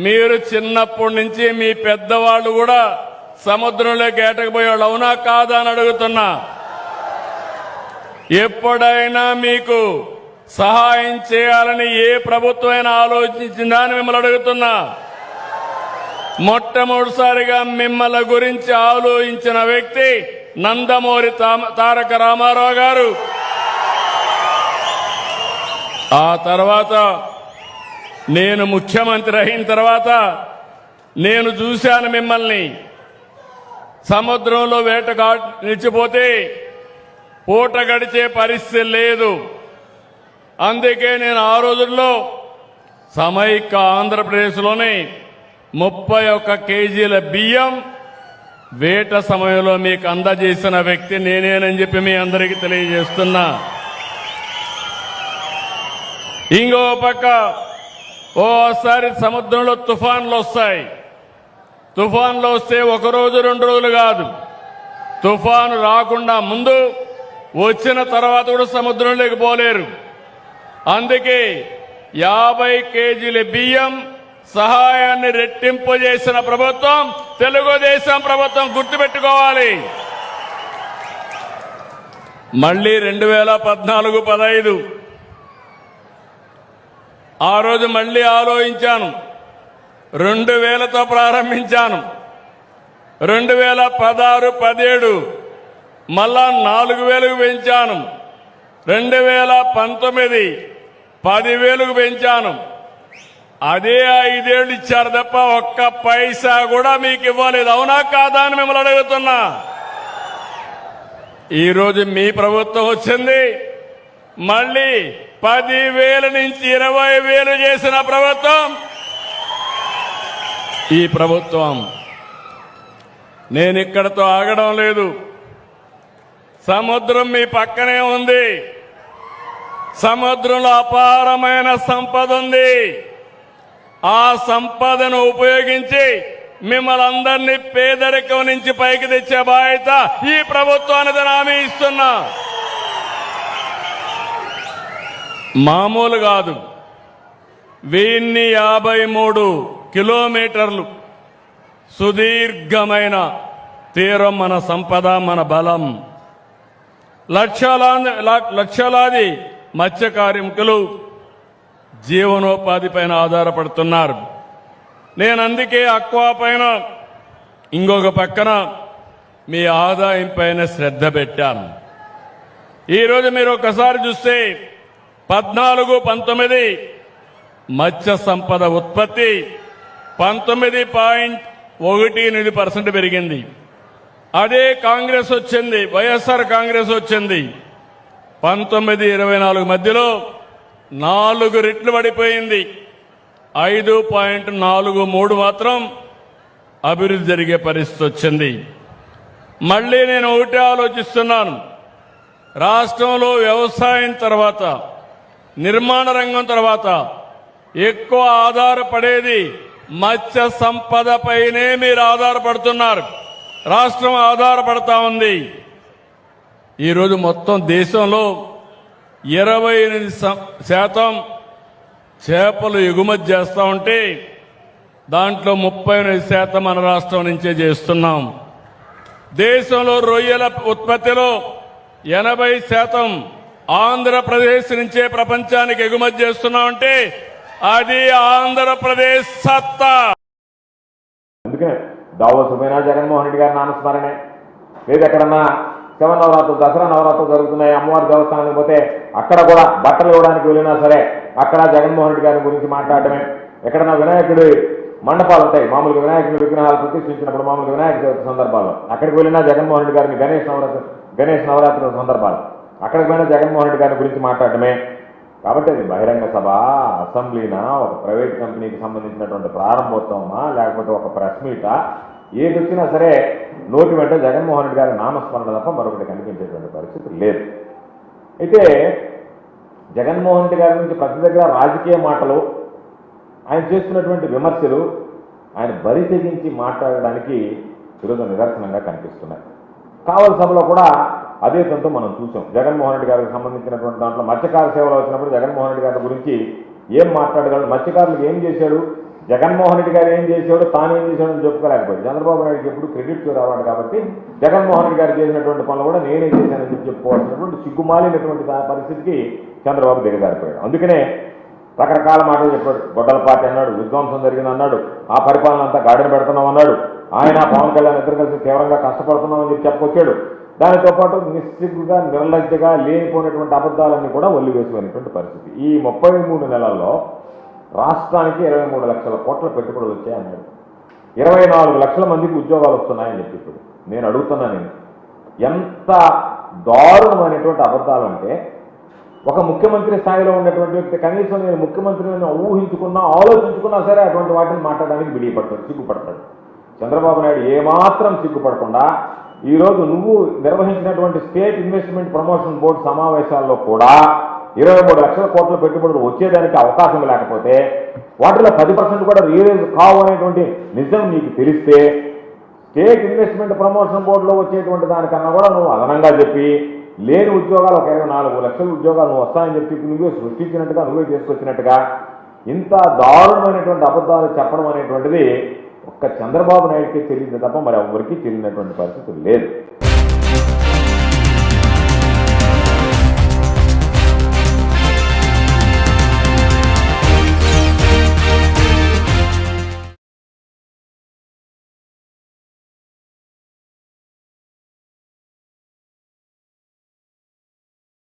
మీరు చిన్నప్పటి నుంచి మీ పెద్దవాళ్ళు కూడా సముద్రంలోకి ఏటకపోయేవాళ్ళు, అవునా కాదా అని అడుగుతున్నా. ఎప్పుడైనా మీకు సహాయం చేయాలని ఏ ప్రభుత్వమైనా ఆలోచించిందా అని మిమ్మల్ని అడుగుతున్నా. మొట్టమొదటిసారిగా మిమ్మల్ని గురించి ఆలోచించిన వ్యక్తి నందమూరి తారక రామారావు గారు. ఆ తర్వాత నేను ముఖ్యమంత్రి అయిన తర్వాత నేను చూశాను మిమ్మల్ని. సముద్రంలో వేటగా నిలిచిపోతే పూట గడిచే పరిస్థితి లేదు. అందుకే నేను ఆ రోజుల్లో సమైక్య ఆంధ్రప్రదేశ్లోని 31 కేజీల బియ్యం వేట సమయంలో మీకు అందజేసిన వ్యక్తి నేనేనని చెప్పి మీ అందరికీ తెలియజేస్తున్నా. ఇంకో పక్క ఓసారి సముద్రంలో తుఫాన్లు వస్తాయి. తుఫాన్లు వస్తే 1 రోజు 2 రోజులు కాదు, తుఫాను రాకుండా ముందు వచ్చిన తర్వాత కూడా సముద్రంలోకి పోలేరు. అందుకే 50 కేజీల బియ్యం సహాయాన్ని రెట్టింపు చేసిన ప్రభుత్వం తెలుగుదేశం ప్రభుత్వం, గుర్తుపెట్టుకోవాలి. మళ్ళీ 2014-15 ఆ రోజు మళ్ళీ ఆలోచించాను. 2000తో ప్రారంభించాను. 2016-17 మళ్ళా 4000కు పెంచాను. 2019 10,000కు పెంచాను. అదే 5 ఏళ్ళు ఇచ్చారు తప్ప ఒక్క పైసా కూడా మీకు ఇవ్వలేదు, అవునా కాదా అని మిమ్మల్ని అడుగుతున్నా. ఈరోజు మీ ప్రభుత్వం వచ్చింది, మళ్ళీ 10,000 నుంచి 20,000 చేసిన ప్రభుత్వం ఈ ప్రభుత్వం. నేను ఇక్కడతో ఆగడం లేదు. సముద్రం మీ పక్కనే ఉంది. సముద్రంలో అపారమైన సంపద ఉంది. ఆ సంపదను ఉపయోగించి మిమ్మల్ని అందరినీ పేదరికం నుంచి పైకి తెచ్చే బాధ్యత ఈ ప్రభుత్వానికి హామీ ఇస్తున్నా. మామూలు కాదు. 1053 కిలోమీటర్లు సుదీర్ఘమైన తీరం మన సంపద, మన బలం. లక్షలాది మత్స్య కార్మికులు జీవనోపాధి పైన ఆధారపడుతున్నారు. నేను అందుకే అక్వా పైన, ఇంకొక పక్కన మీ ఆదాయం పైన శ్రద్ధ పెట్టాను. ఈరోజు మీరు ఒకసారి చూస్తే 14-19 మత్స్య సంపద ఉత్పత్తి 19.18% పెరిగింది. అదే కాంగ్రెస్ వచ్చింది, వైఎస్ఆర్ కాంగ్రెస్ వచ్చింది. 19-24 మధ్యలో 4 రెట్లు పడిపోయింది. 5.43 మాత్రం అభివృద్ధి జరిగే పరిస్థితి వచ్చింది. మళ్ళీ నేను ఒకటే ఆలోచిస్తున్నాను. రాష్ట్రంలో వ్యవసాయం తర్వాత, నిర్మాణ రంగం తర్వాత ఎక్కువ ఆధారపడేది మత్స్య సంపద పైనే మీరు ఆధారపడుతున్నారు. రాష్ట్రం ఆధారపడతా ఉంది. ఈరోజు మొత్తం దేశంలో 28% చేపలు ఎగుమతి చేస్తా ఉంటే దాంట్లో 38% మన రాష్ట్రం నుంచే చేస్తున్నాం. దేశంలో రొయ్యల ఉత్పత్తిలో 80% ఆంధ్రప్రదేశ్ నుంచే ప్రపంచానికి ఎగుమతి చేస్తున్నామంటే అది ఆంధ్రప్రదేశ్ సత్తా. అందుకే దావోసు పోయినా జగన్మోహన్ రెడ్డి గారి నామస్మరణే, లేదు ఎక్కడన్నా శివనవరాత్రులు, దసరా నవరాత్రులు జరుగుతున్నాయి, అమ్మవారి దేవస్థానానికి పోతే అక్కడ కూడా బట్టలు ఇవ్వడానికి వెళ్ళినా సరే అక్కడ జగన్మోహన్ రెడ్డి గారి గురించి మాట్లాడటమే. ఎక్కడన్నా వినాయకుడి మండపాలు ఉంటాయి, మామూలుగా వినాయకుడి విగ్రహాలు ప్రతిష్ఠించినప్పుడు మామూలుగా వినాయక చవితి సందర్భాల్లో అక్కడికి వెళ్ళినా జగన్మోహన్ రెడ్డి గారిని గణేష్ నవరాత్రుల సందర్భాలు అక్కడికి పోయినా జగన్మోహన్ రెడ్డి గారి గురించి మాట్లాడటమే. కాబట్టి అది బహిరంగ సభ, అసెంబ్లీనా, ఒక ప్రైవేట్ కంపెనీకి సంబంధించినటువంటి ప్రారంభోత్సవమా, లేకపోతే ఒక ప్రెస్ మీటా, ఏది వచ్చినా సరే నోటి వెంట జగన్మోహన్ రెడ్డి గారి నామస్మరణ తప్ప మరొకటి కనిపించేటువంటి పరిస్థితి లేదు. అయితే జగన్మోహన్ రెడ్డి గారి గురించి ప్రతి దగ్గర రాజకీయ మాటలు, ఆయన చేస్తున్నటువంటి విమర్శలు ఆయన బరి తెగించి మాట్లాడడానికి ఈరోజు నిదర్శనంగా కనిపిస్తున్నాయి. కావలి సభలో కూడా అదే తంతు మనం చూసాం. జగన్మోహన్ రెడ్డి గారికి సంబంధించినటువంటి దాంట్లో మత్స్యకార సేవలు వచ్చినప్పుడు జగన్మోహన్ రెడ్డి గారి గురించి ఏం మాట్లాడగలడు, మత్స్యకారులకు ఏం చేశాడు, జగన్మోహన్ రెడ్డి గారు ఏం చేసాడో తాను ఏం చేశాడో అని చెప్పుకోలేకపోయాడు. చంద్రబాబు నాయుడుకి ఎప్పుడు క్రెడిట్ రావాలి కాబట్టి జగన్మోహన్ రెడ్డి గారు చేసినటువంటి పనులు కూడా నేనే చేశానని చెప్పి చెప్పుకోవాల్సినటువంటి సిగ్గుమాలినటువంటి పరిస్థితికి చంద్రబాబు దిగజారిపోయాడు. అందుకనే రకరకాల మాటలు చెప్పాడు. గొడ్డల పార్టీ అన్నాడు, విధ్వంసం జరిగింది అన్నాడు, ఆ పరిపాలన అంతా గాడిన పెడుతున్నాం అన్నాడు. ఆయన పవన్ కళ్యాణ్ ఇద్దరు కలిసి తీవ్రంగా కష్టపడుతున్నామని చెప్పి చెప్పుకొచ్చాడు. దానితో పాటు నిస్సిగ్గుగా నిర్లజ్జగా లేనిపోయినటువంటి అబద్ధాలన్నీ కూడా ఒల్లివేసుకునేటువంటి పరిస్థితి. ఈ 33 నెలల్లో రాష్ట్రానికి 23 లక్షల కోట్ల పెట్టుబడులు వచ్చాయన్నాడు. 24 లక్షల మందికి ఉద్యోగాలు వస్తున్నాయని చెప్పి ఇప్పుడు నేను అడుగుతున్నాను, ఎంత దారుణమైనటువంటి అబద్ధాలు అంటే ఒక ముఖ్యమంత్రి స్థాయిలో ఉన్నటువంటి వ్యక్తి కనీసం నేను ముఖ్యమంత్రిని ఊహించుకున్నా ఆలోచించుకున్నా సరే అటువంటి వాటిని మాట్లాడడానికి బిడిపడతాడు, సిగ్గుపడతాడు. చంద్రబాబు నాయుడు ఏమాత్రం సిగ్గుపడకుండా ఈరోజు నువ్వు నిర్వహించినటువంటి స్టేట్ ఇన్వెస్ట్మెంట్ ప్రమోషన్ బోర్డు సమావేశాల్లో కూడా 23 లక్షల కోట్ల పెట్టుబడులు వచ్చేదానికి అవకాశం లేకపోతే వాటిలో 10% కూడా రియలైజ్ కావు అనేటువంటి నిజం నీకు తెలిస్తే స్టేట్ ఇన్వెస్ట్మెంట్ ప్రమోషన్ బోర్డులో వచ్చేటువంటి దానికన్నా కూడా నువ్వు అదనంగా చెప్పి లేని ఉద్యోగాలు ఒక 24 లక్షల ఉద్యోగాలు నువ్వు వస్తాయని చెప్పి నువ్వే సృష్టించినట్టుగా నువ్వే చేసుకొచ్చినట్టుగా ఇంత దారుణమైనటువంటి అబద్ధాలు చెప్పడం అనేటువంటిది ఒక్క చంద్రబాబు నాయుడికి తెలియదు తప్ప మరి ఎవరికి తెలియనటువంటి పరిస్థితి లేదు.